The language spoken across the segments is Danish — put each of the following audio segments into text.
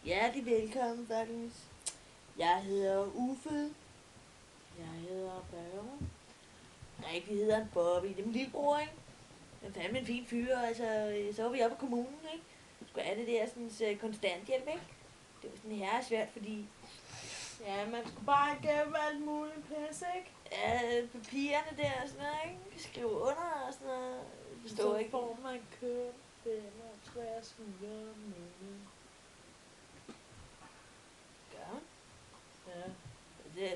Hjertelig velkommen, faktisk. Jeg hedder Uffe. Jeg hedder Børge. Rigtig hedder han Bobby. Det er min lillebror, ikke? Han er fandme en fin fyr, altså. Så var vi oppe på kommunen, ikke? Skulle have det der sådan konstanthjælp, ikke? Det var sådan her svært, fordi... Ja, man skulle bare gemme alt muligt pis, ikke? Ja, papirerne der og sådan noget, ikke? Skrive under og sådan noget. Jeg forstår Så ikke. får man kørt 65 minutter om måneden. Gør man? Ja.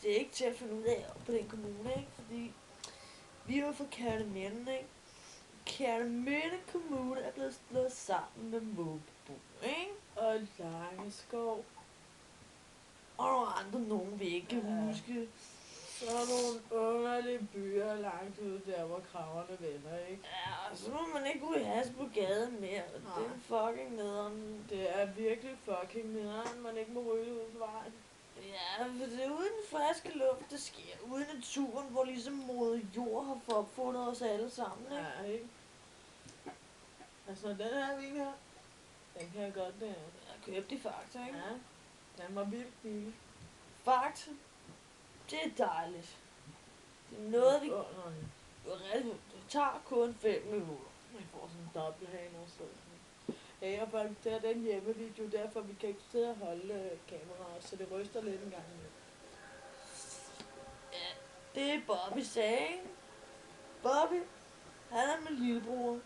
Det er ikke til at finde ud af på den kommune, ikke? Fordi vi var fra Kerteminde, ikke? Kerteminde Kommune er blevet slået sammen med Måbebo, ikke? Og Langeskov. Og nogle andre nogen, vi ikke kan huske. Så er nogle underlige byer langt ude der, hvor kraverne vender, ikke? Ja, og så må man ikke ud i has på gaden mere. Det er fucking nederen. Det er virkelig fucking nederen, man ikke må ryge ud på vejen. Ja, for det er uden friske luft, det sker ude i naturen, hvor ligesom moder jord har opfundet os alle sammen, ikke? Ja, ikke? Altså, den her vin her, den kan jeg godt lide. Jeg købte i Fakta, ikke? Ja, den var vildt billig. Fakta, det er dejligt. Det er noget, vi... Det tager kun 5 minutter. Man får sådan en dobbelthane og sådan. Ja, og folk, det er den hjemmevideo, derfor vi kan ikke sidde og holde kameraet, så det ryster lidt en gang. Ja, det er Bobby sagde, ikke? Bobby, han er min lillebror.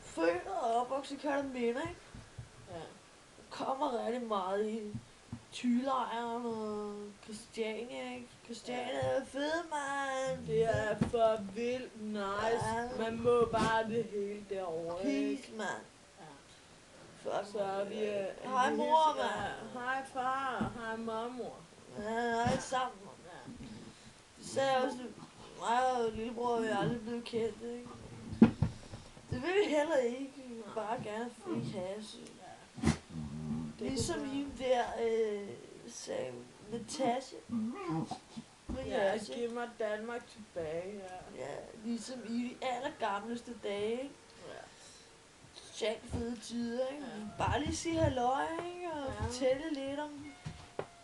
Født og opvokset i Kerteminde, ikke? Ja. Kommer rigtig meget i Thylejren og Christiania, ikke? Christiania er fed, mand. Det er for vildt nice. Ja. Man må bare det hele derovre, ikke? Peace, mand. Ja. Fuck, Så vi hej mor, mand. Hej far, hej mormor. Ja, hej sammen, mand. Ja. Det sagde også, mig og lillebror er aldrig blevet kendt, ikke? Det vil vi heller ikke. Vi vil bare gerne fri hasse. Ja. Ligesom hende der, sagde Natasha. Ja, giv mig Danmark tilbage, ja. Ja, ligesom i de allergamleste dage, ikke? Ja. Socialt fede tider, ikke? Ja. Bare lige sige halløj, ikke? Og fortælle lidt om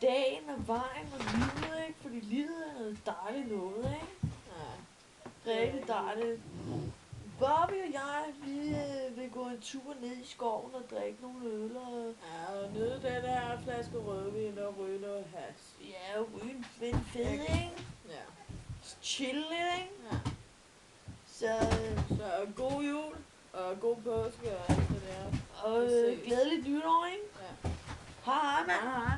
dagen og vejen og livet, ikke? Fordi livet er noget dejligt noget, ikke? Ja. Rigtig dejligt. Bobby og jeg, vi vil gå en tur ned i skoven og drikke nogle øl og... Ja, og nyde den her flaske rødvin og ryge noget hash. Ja, ryge en fed, ikke? Ja. Chill lidt, ikke? Ja. Så god jul og god påske og alt det der. Og glædeligt nytår, ikke? Ja. Hej, mand. Hej.